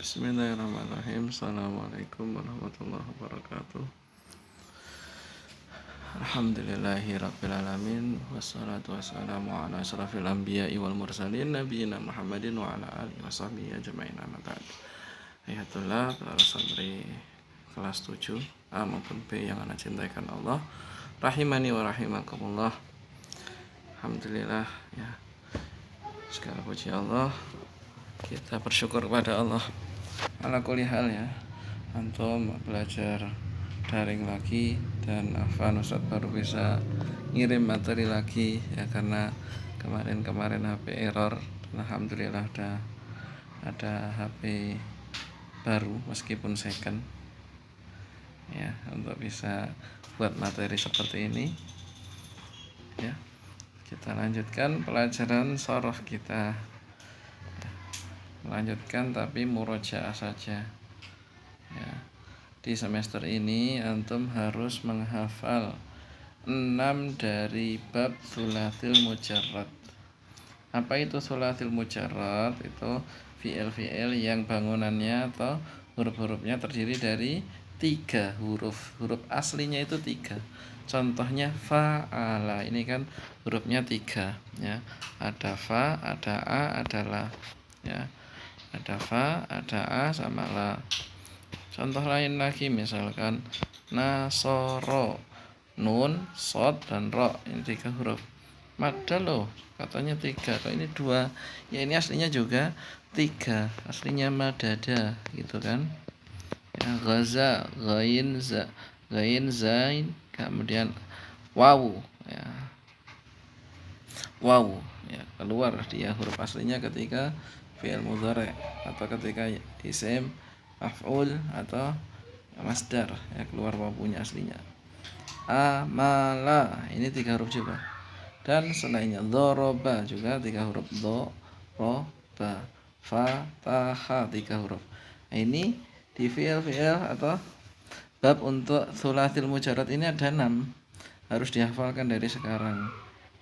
Bismillahirrahmanirrahim. Assalamualaikum warahmatullahi wabarakatuh. Alhamdulillahirrabbilalamin. Wassalatu wassalamu ala asrafil anbiya'i wal mursalin nabiyina Muhammadin wa ala alihi wa sahbihi ajma'in amma ba'd. Ayatullah para santri kelas 7 A maupun B yang ana cintakan Allah, rahimani wa rahimakumullah. Alhamdulillah ya. Segala puji Allah, kita bersyukur kepada Allah. Ala kulli hal ya, antum belajar daring lagi dan Afan Ustaz baru bisa ngirim materi lagi ya, karena kemarin HP error. Alhamdulillah ada HP baru meskipun second ya, untuk bisa buat materi seperti ini ya. Kita lanjutkan pelajaran shoroh kita, melanjutkan tapi murojaah saja ya. Di semester ini antum harus menghafal 6 dari bab Thulathil Mujarrad. Apa itu Thulathil Mujarrad? Itu fi'il-fi'il yang bangunannya atau huruf-hurufnya terdiri dari 3 huruf. Huruf aslinya itu 3. Contohnya fa'ala, ini kan hurufnya 3 ya. Ada fa, ada a, ada la ya. Ada fa, ada a, sama la. Contoh lain lagi misalkan nasoro, nun, sod, dan ro. Ini 3 huruf. Mada loh, katanya 3, kalau ini 2. Ya ini aslinya juga 3. Aslinya madada gitu kan. Ya, ghaza, ghain, zain, kemudian wawu ya. Wawu ya, keluar dia huruf aslinya ketika fi'il mudhari' atau ketika isim maf'ul atau masdar ya, keluar wawunya aslinya. Amala, ini 3 huruf juga. Dan selainnya dhoroba juga 3 huruf, do, ro, ba. Fataha 3 huruf. Nah, ini di fi'il atau bab untuk Thulathil Mujarrad ini ada 6. Harus dihafalkan dari sekarang.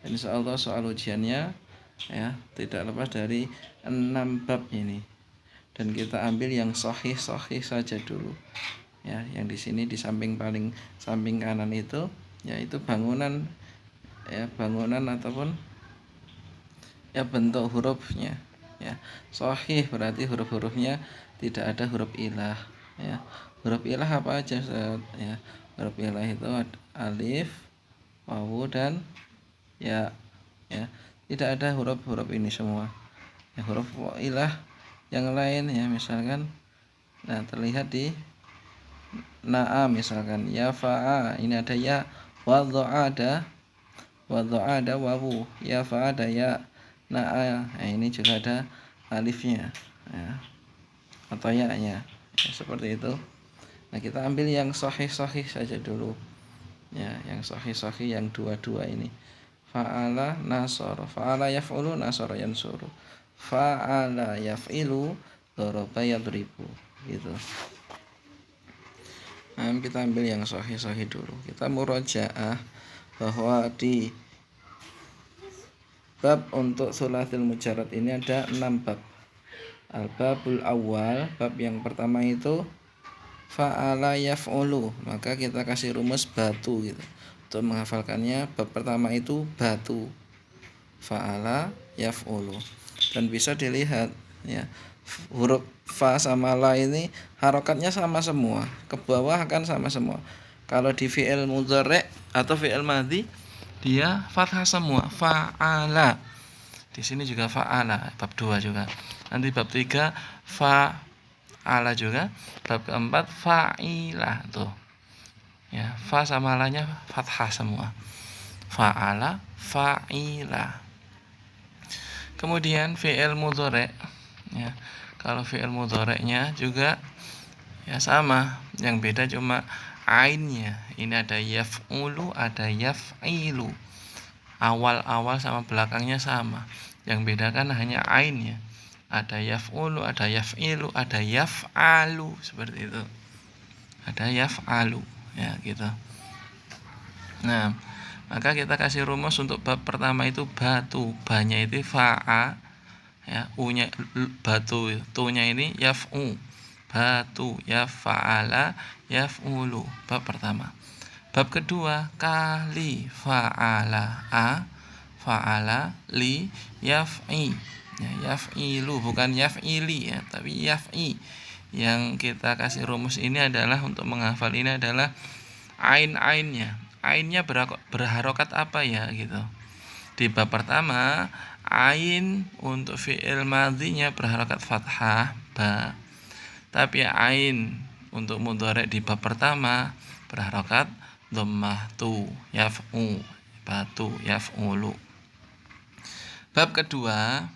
Insyaallah soal ujiannya ya tidak lepas dari 6 bab ini. Dan kita ambil yang sahih saja dulu. Ya, yang di sini di samping kanan itu yaitu bangunan ataupun ya bentuk hurufnya ya. Sahih berarti huruf-hurufnya tidak ada huruf ilah ya. Huruf ilah apa aja ya? Huruf ilah itu alif, wawu, dan ya. Tidak ada huruf-huruf ini semua. Ya, huruf ilah yang lain ya, misalkan terlihat di na'a misalkan ya fa'a, ini ada ya, wadha'a ada wawu, ya fa'a ada ya, na'a ini juga ada alifnya ya, atau ya-nya ya, seperti itu. Nah, kita ambil yang sahih saja dulu ya, yang sahih yang 2 ini. Fa'ala nasara, fa'ala yaf'ulu, nasara yansuru. Fa'ala yaf'ilu, daraba yadribu gitu. Nah, kita ambil yang sahih dulu. Kita murojaah bahwa di bab untuk Thulathil Mujarrad ini ada 6 bab. Al-babul awal, bab yang pertama itu fa'ala yaf'ulu, maka kita kasih rumus batu gitu. Untuk menghafalkannya, bab pertama itu batu. Fa'ala yaf'ulu. Dan bisa dilihat ya, huruf fa sama la ini harokatnya sama semua, ke bawah akan sama semua. Kalau di fi'il mudhari' atau fi'il madhi dia fathah semua, fa'ala. Di sini juga fa'ala, bab 2 juga. Nanti bab 3 fa'ala juga, bab keempat fa'ilah tuh. Ya, fa sama la-nya fathah semua. Fa'ala, fa'ilah. Kemudian fi'il mudhari' ya. Kalau fi'il mudhari'nya juga ya sama, yang beda cuma ainnya. Ini ada yaf'ulu, ada yaf'ilu. Awal sama belakangnya sama. Yang beda kan hanya ainnya. Ada yaf'ulu, ada yaf'ilu, ada yaf'alu, seperti itu. Ada yaf'alu ya gitu. Nah, maka kita kasih rumus untuk bab pertama itu batu, banyak itu fa'a ya, u-nya batu, tu-nya ini yaf'u, batu, yaf'ala, yaf'ulu. Bab pertama. Bab kedua, kali, fa'ala, fa'ala, li, yaf'i, ya, yaf'ilu, bukan yaf'ili ya, tapi yaf'i. Yang kita kasih rumus ini adalah untuk menghafal ini adalah ainnya. Ainnya berharokat apa ya gitu. Di bab pertama, ain untuk fi'il madhinya berharokat fathah ba. Tapi ain untuk mudhari di bab pertama berharokat dhammah tu, yaf'u, batu, yaf'ulu. Bab kedua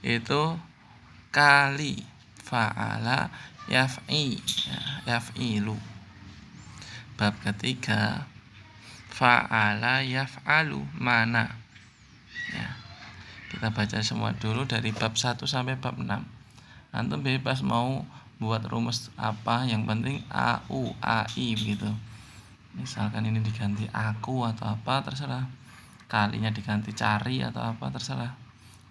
itu kali, fa'ala, yaf'i, ya, yaf'ilu. Bab ketiga fa'ala, yaf'alu, mana. Ya. Kita baca semua dulu dari bab 1 sampai bab 6. Antum bebas mau buat rumus apa, yang penting au, ai gitu. Misalkan ini diganti aku atau apa terserah. Kalinya diganti cari atau apa terserah.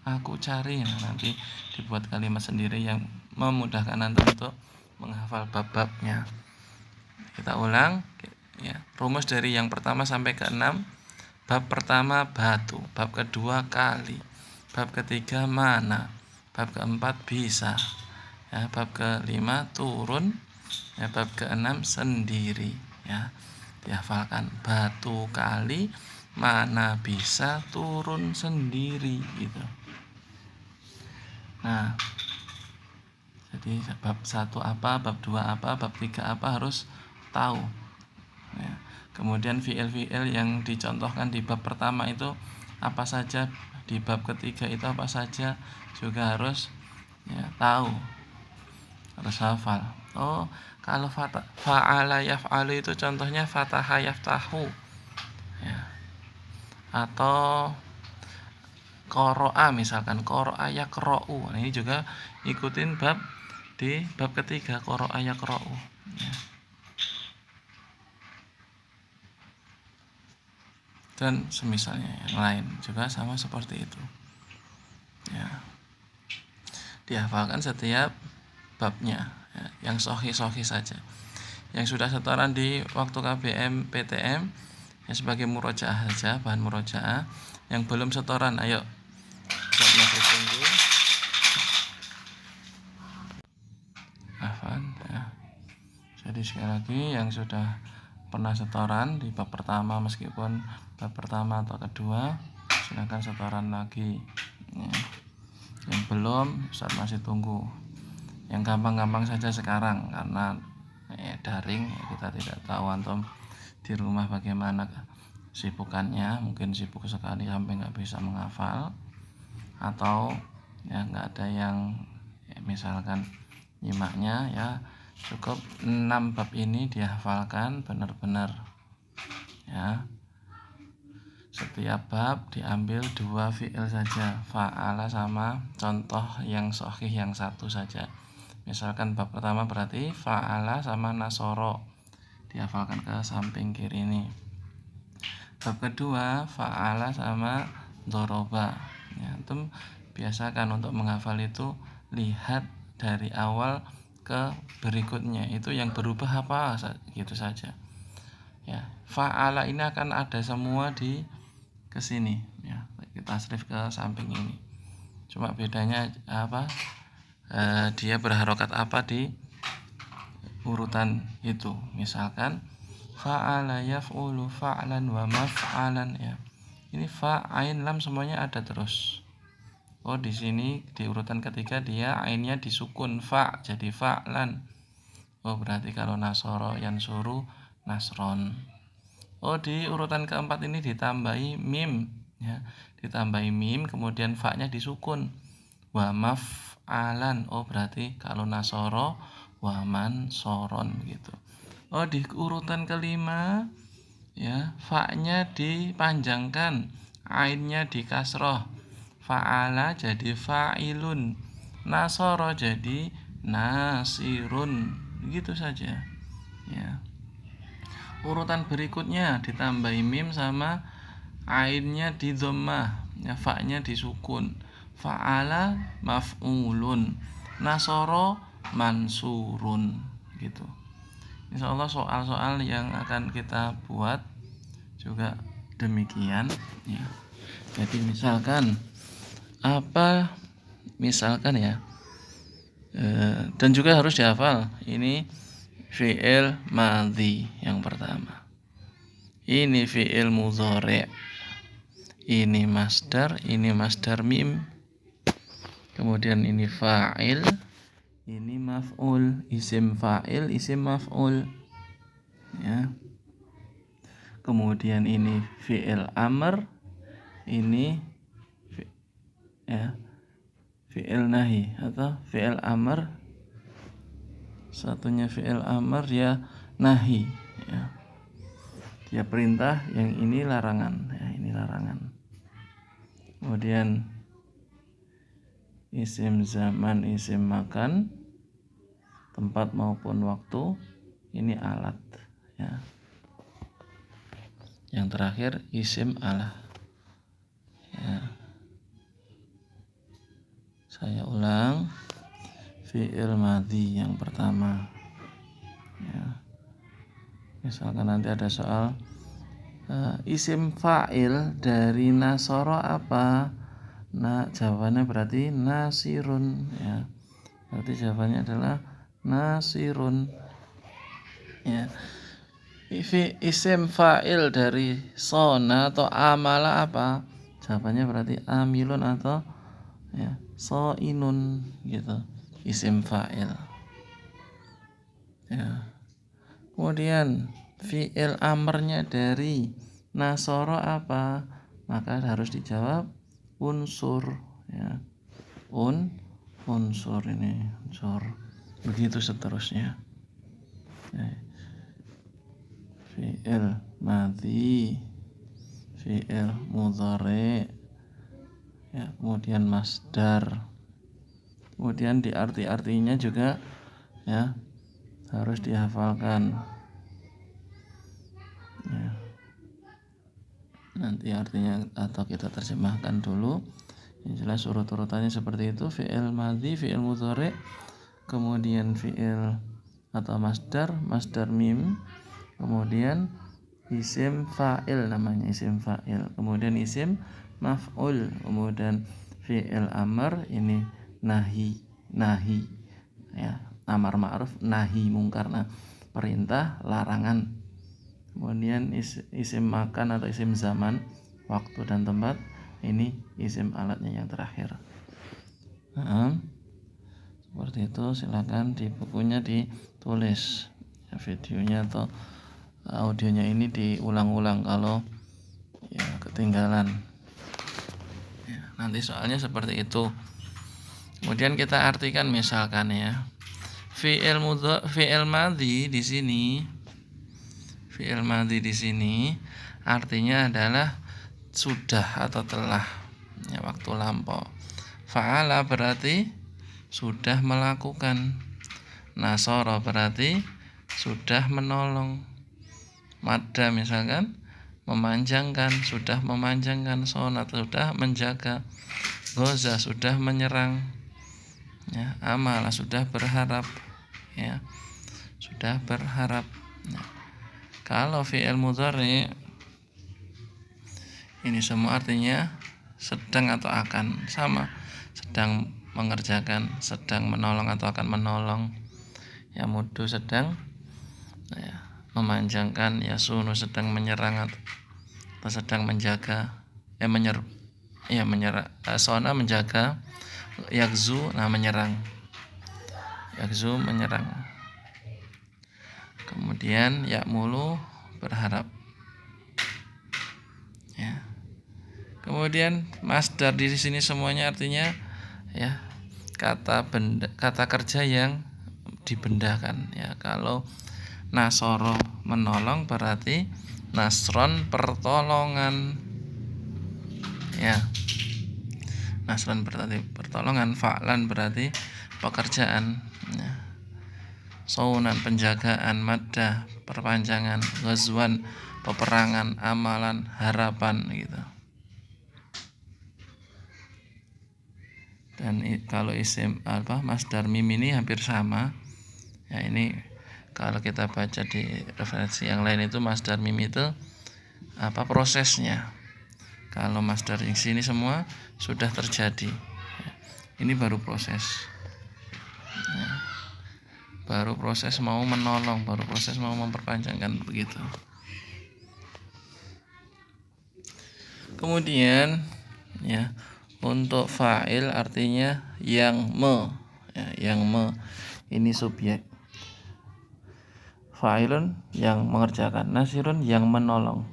Aku cari, nah, nanti dibuat kalimat sendiri yang memudahkan antum untuk menghafal bab-babnya. Kita ulang ya. Rumus dari yang pertama sampai ke 6. Bab pertama batu, bab kedua kali, bab ketiga mana, bab keempat bisa, ya, bab kelima turun, ya, bab keenam sendiri, ya. Dihafalkan batu, kali, mana, bisa, turun, sendiri gitu. Nah, jadi bab 1 apa, bab 2 apa, bab 3 apa harus tahu, ya. Kemudian fi'il-fi'il yang dicontohkan di bab pertama itu apa saja, di bab ketiga itu apa saja juga harus, ya, tahu, harus hafal. Oh, kalau fa'ala yaf'alu itu contohnya fataha yaftahu, ya. Atau qara'a, misalkan qara'a yaqra'u. Nah, ini juga ikutin bab di bab ketiga, qara'a yaqra'u, ya. Dan semisalnya yang lain juga sama seperti itu, ya. Dihafalkan setiap babnya, ya, yang sahih-sahih saja. Yang sudah setoran di waktu KBM PTM ya sebagai murojaah saja, bahan murojaah. Yang belum setoran, ayo masih tunggu. Afan, ya. Jadi sekali lagi yang sudah pernah setoran di bab pertama, meskipun bab pertama atau kedua, silakan setoran lagi, ya. Yang belum, Ustaz masih tunggu. Yang gampang-gampang saja sekarang karena daring, ya, kita tidak tahu antum di rumah bagaimana sibukannya, mungkin sibuk sekali sampai nggak bisa menghafal, atau ya nggak ada yang misalkan nyimaknya, ya cukup 6 bab ini dihafalkan benar-benar, ya. Setiap bab diambil 2 fi'il saja, fa'ala sama contoh yang sahih yang satu saja. Misalkan bab pertama berarti fa'ala sama nasoro, dihafalkan ke samping kiri ini. Bab kedua fa'ala sama doroba, ya. Antum biasakan untuk menghafal itu lihat dari awal ke berikutnya itu yang berubah apa gitu saja, ya. Fa'ala ini akan ada semua di kesini, ya. Kita tasrif ke samping ini, cuma bedanya apa, dia berharokat apa di urutan itu. Misalkan fa'ala yaf'ulu fa'lan wa maf'alan, ya. Ini fa, ain, lam semuanya ada terus. Oh, di sini di urutan ketiga dia ainnya disukun fa, jadi fa'lan. Oh, berarti kalau nasoro yansuru nasron. Oh, di urutan keempat ini ditambahi mim, ya. Ditambahi mim, kemudian fa-nya disukun. Wa maf'alan. Oh, berarti kalau nasoro wa mansoron begitu. Oh, di urutan kelima, ya, fa-nya dipanjangkan, ainnya dikasroh. Fa'ala jadi fa'ilun, nasoro jadi nasirun, begitu saja, ya. Urutan berikutnya ditambahi mim sama ainnya di dhammah, ya, fa-nya disukun. fa'ala maf'ulun, nasoro mansurun gitu. Insyaallah soal-soal yang akan kita buat juga demikian ya. Jadi misalkan ya, dan juga harus dihafal ini fi'il madhi yang pertama, ini fi'il mudhari', ini masdar mim, kemudian ini fa'il, ini maf'ul, isim fa'il, isim maf'ul ya. Kemudian ini fi'il amr, ini fi'il nahi atau fi'il amr, satunya fi'il amr ya nahi ya. Dia perintah, yang ini larangan ya, ini larangan. Kemudian isim zaman, isim makan, tempat maupun waktu, ini alat ya. Yang terakhir isim alah ya. Saya ulang, fi'il madhi yang pertama ya. Misalkan nanti ada soal isim fa'il dari nasoro apa? Nah, jawabannya berarti nasirun ya. Berarti jawabannya adalah nasirun ya. Isim fa'il dari sona atau amala apa? Jawabannya berarti amilun atau ya soinun gitu. Isim fa'il ya. Kemudian fi'il amrnya dari nasoro apa? Maka harus dijawab unsur ya. Unsur ini unsur. Begitu seterusnya ya. Fi'il madhi, fi'il mudhari ya, kemudian masdar, kemudian di arti-artinya juga ya harus dihafalkan ya. Nanti artinya atau kita terjemahkan dulu. Yang jelas urut-urutannya seperti itu: fi'il madhi, fi'il mudhari, kemudian fi'il atau masdar mim, kemudian isim fa'il, namanya isim fa'il, kemudian isim maf'ul, kemudian fi'il amr, ini nahi ya, amar ma'ruf, nahi mungkar, nah perintah larangan. Kemudian isim makan atau isim zaman, waktu dan tempat, ini isim alatnya yang terakhir. Seperti itu. Silakan di bukunya ditulis ya, videonya atau audionya ini diulang-ulang kalau ya ketinggalan ya, nanti soalnya seperti itu. Kemudian kita artikan misalkan ya, fi'il madhi di sini, fi'il madhi di sini artinya adalah sudah atau telah ya, waktu lampau. Fa'ala berarti sudah melakukan, nasoro berarti sudah menolong, madda misalkan memanjangkan, sudah memanjangkan, sonat sudah menjaga, goza sudah menyerang ya, amala sudah berharap ya, sudah berharap ya. Kalau fi'il mudhari ini semua artinya sedang atau akan, sama, sedang mengerjakan, sedang menolong atau akan menolong ya, mudu sedang ya, memanjangkan, ya sunu sedang menyerang atau sedang menjaga sona menjaga, yakzu nah menyerang, yakzu menyerang, kemudian ya'mulu berharap ya. Kemudian masdar di sini semuanya artinya ya kata kerja yang dibendakan ya. Kalau nasoro menolong berarti nasron pertolongan ya, nasron berarti pertolongan, fa'lan berarti pekerjaan ya, saunan penjagaan, maddah perpanjangan, ghazwan peperangan, amalan harapan gitu. Dan kalau isim masdar mim ini hampir sama. Ya, ini kalau kita baca di referensi yang lain itu masdar mim itu prosesnya. Kalau masdar yang sini semua sudah terjadi. Ini baru proses. Baru proses mau menolong, baru proses mau memperpanjangkan, begitu. Kemudian ya, untuk fa'il artinya yang ini subjek. Fa'ilun yang mengerjakan, nasirun yang menolong,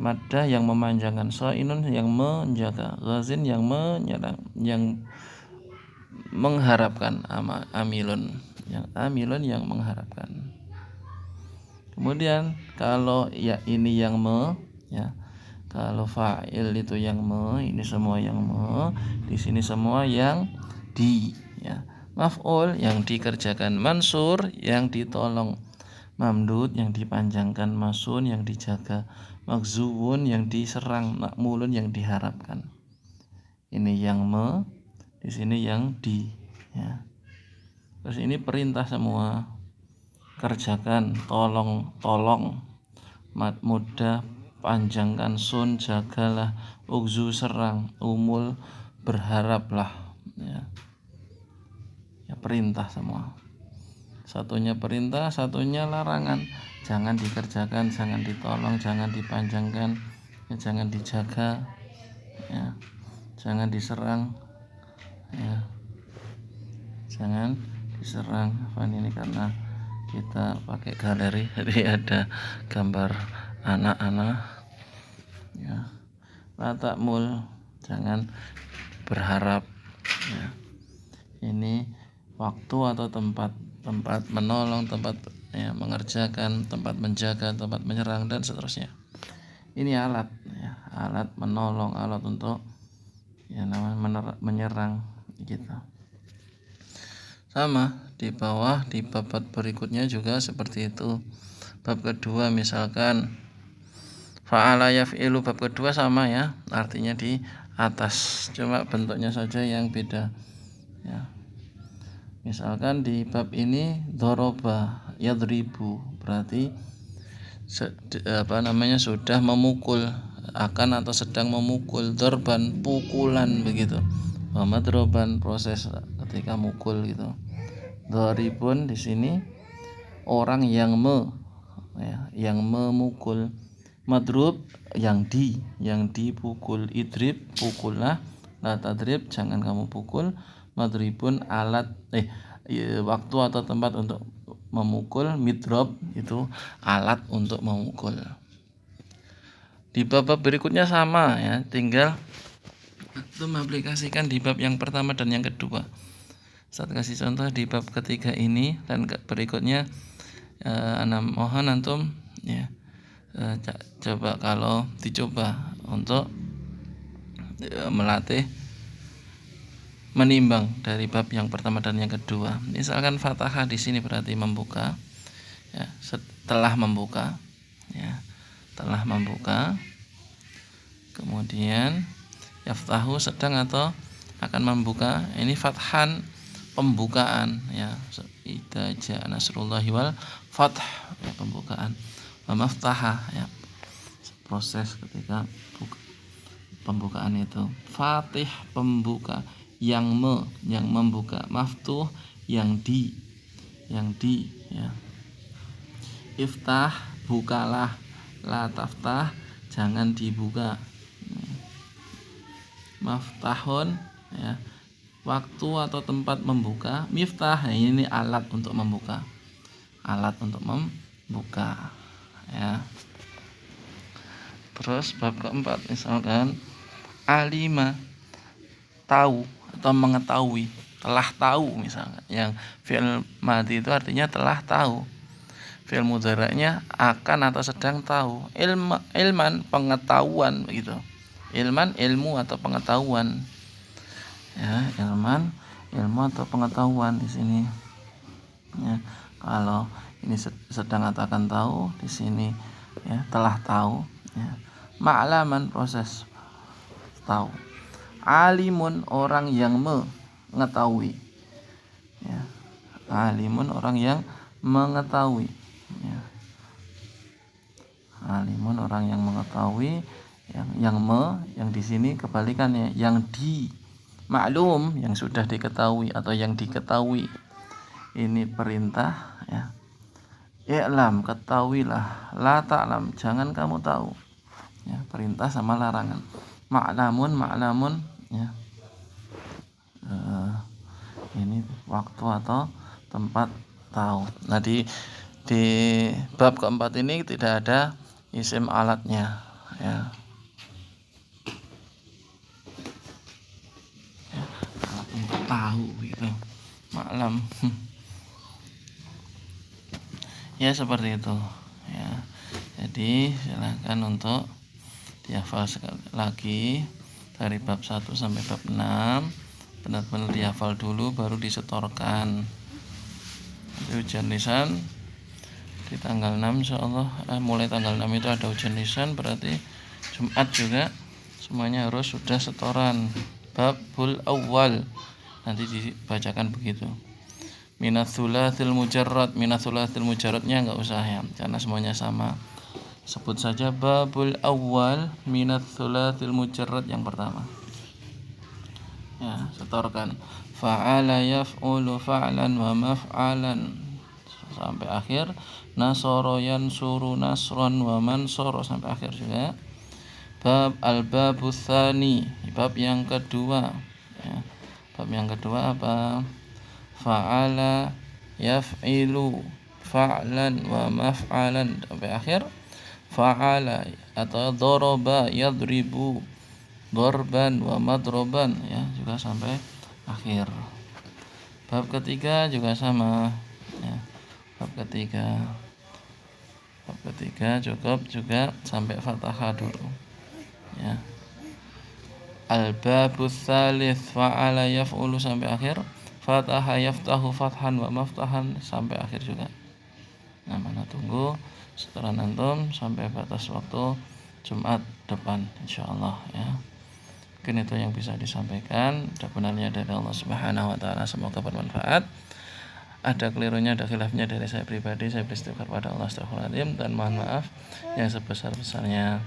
madda yang memanjangkan, sha'inun yang menjaga, ghazin yang menyerang, yang mengharapkan, amilun yang mengharapkan. Kemudian kalau ya ini yang kalau fa'il itu yang ini semua yang di sini semua yang di, ya. Maf'ul yang dikerjakan, mansur yang ditolong, mamdud yang dipanjangkan, masun yang dijaga, magzuwun yang diserang, makmulun yang diharapkan. Ini yang di sini yang di, ya. Terus ini perintah semua, kerjakan, tolong, mudah, panjangkan, sun jagalah, ugzu serang, umul berharaplah, ya perintah semua. Satunya perintah, satunya larangan. Jangan dikerjakan, jangan ditolong, jangan dipanjangkan, ya, jangan dijaga, ya, jangan diserang, ya, jangan diserang. Ini karena kita pakai galeri, jadi ada gambar anak-anak, ya. Latakmul jangan berharap, ya. Ini waktu atau tempat menolong, tempat mengerjakan, tempat menjaga, tempat menyerang, dan seterusnya. Ini alat, ya, alat menolong, alat untuk menyerang, gitu. Sama di bawah di bab berikutnya juga seperti itu. Bab kedua misalkan fa'ala yaf'ilu, bab kedua sama, ya, artinya di atas, cuma bentuknya saja yang beda, ya. Misalkan di bab ini doroba yadribu, berarti sudah memukul, akan atau sedang memukul, dorban pukulan, begitu. Madroban proses ketika mukul, gitu. Doribun di sini orang yang yang memukul, madrub yang dipukul, idrib pukullah, la tadrib jangan kamu pukul, madribun alat waktu atau tempat untuk memukul, midrob itu alat untuk memukul. Di bab berikutnya sama, ya, tinggal itu mengaplikasikan di bab yang pertama dan yang kedua. Saya kasih contoh di bab ketiga ini dan berikutnya, mohon antum, ya, coba kalau dicoba untuk melatih menimbang dari bab yang pertama dan yang kedua. Misalkan fathah di sini berarti membuka, ya, setelah membuka, ya, telah membuka. Kemudian yaftahu sedang atau akan membuka, ini fathan pembukaan, ya, idza jaa nasrullahi wal fath, ya, pembukaan. Wa maftaha, ya, proses ketika pembukaan itu. Fatih pembuka, yang membuka, maftuh yang di, ya. Iftah bukalah, la taftah jangan dibuka. Maftahun, ya, waktu atau tempat membuka. Miftah, ini alat untuk membuka, ya. Terus bab keempat misalkan alima tahu atau mengetahui, telah tahu misalkan. Yang fi'il madhi itu artinya telah tahu. Fi'il mudhari'nya akan atau sedang tahu. Ilman pengetahuan, begitu. Ilman ilmu atau pengetahuan, ya, ilmu atau pengetahuan di sini, ya. Kalau ini sedang atau akan tahu, di sini, ya, telah tahu, ya. Ma'laman proses tahu. Alimun orang yang mengetahui. Ya. Alimun orang yang mengetahui. Ya. Alimun orang yang mengetahui, yang di sini kebalikannya, yang di maklum yang sudah diketahui atau yang diketahui. Ini perintah ya. I'lam, ketahuilah, la ta'lam, jangan kamu tahu. Ya, perintah sama larangan. Ma'lamun ya. Ini waktu atau tempat tahu. Nah, di bab keempat ini tidak ada isim alatnya ya. Alat untuk tahu gitu. Ma'lam. Ya seperti itu ya. Jadi silakan untuk dihafal sekali lagi dari bab 1 sampai bab 6, benar-benar dihafal dulu baru disetorkan. Jadi ujian lisan di tanggal 6 insyaallah, mulai tanggal 6 itu ada ujian lisan, berarti Jumat juga semuanya harus sudah setoran babul awal. Nanti dibacakan begitu. Minatsulatil mujarrad, minatsulatil mujarradnya enggak usah ya, karena semuanya sama. Sebut saja babul awal minatsulatil mujarrad yang pertama. Ya, setorkan. Fa'ala yaf'ulu fa'lan wa maf'alan sampai akhir. Nasara yansuru nasran wa mansara sampai akhir juga. Bab al-babu tsani, bab yang kedua ya. Bab yang kedua apa? Fa'ala yaf'ilu fa'lan wa maf'alan sampai akhir. Fa'ala atau daraba yadribu darban wa madroban ya, juga sampai akhir. Bab ketiga juga sama ya. Bab ketiga cukup juga sampai fathah dulu ya. Al-babus tsalits fa'ala yaf'ulu sampai akhir. Fataha yaftahu fathan wa maftahan sampai akhir juga. Nah, mana tunggu setoran antum sampai batas waktu Jumat depan insyaallah ya. Mungkin itu yang bisa disampaikan. Ada benarnya dari Allah Subhanahu wa taala, semoga bermanfaat. Ada kelirunya, ada khilafnya dari saya pribadi, saya beristighfar pada Allah Astagfirullahaladzim, dan mohon maaf yang sebesar-besarnya.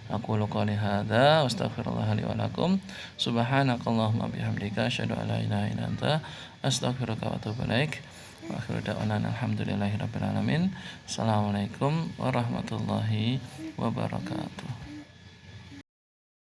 Aku qouli hadza astaghfirullah li wa lakum. Subhanakallahumma bihamdika asyhadu an la ilaha illa anta astaghfiruka wa atubu ilaik. Wa akhiru da'wana alhamdulillahirabbil alamin. Assalamualaikum warahmatullahi wabarakatuh.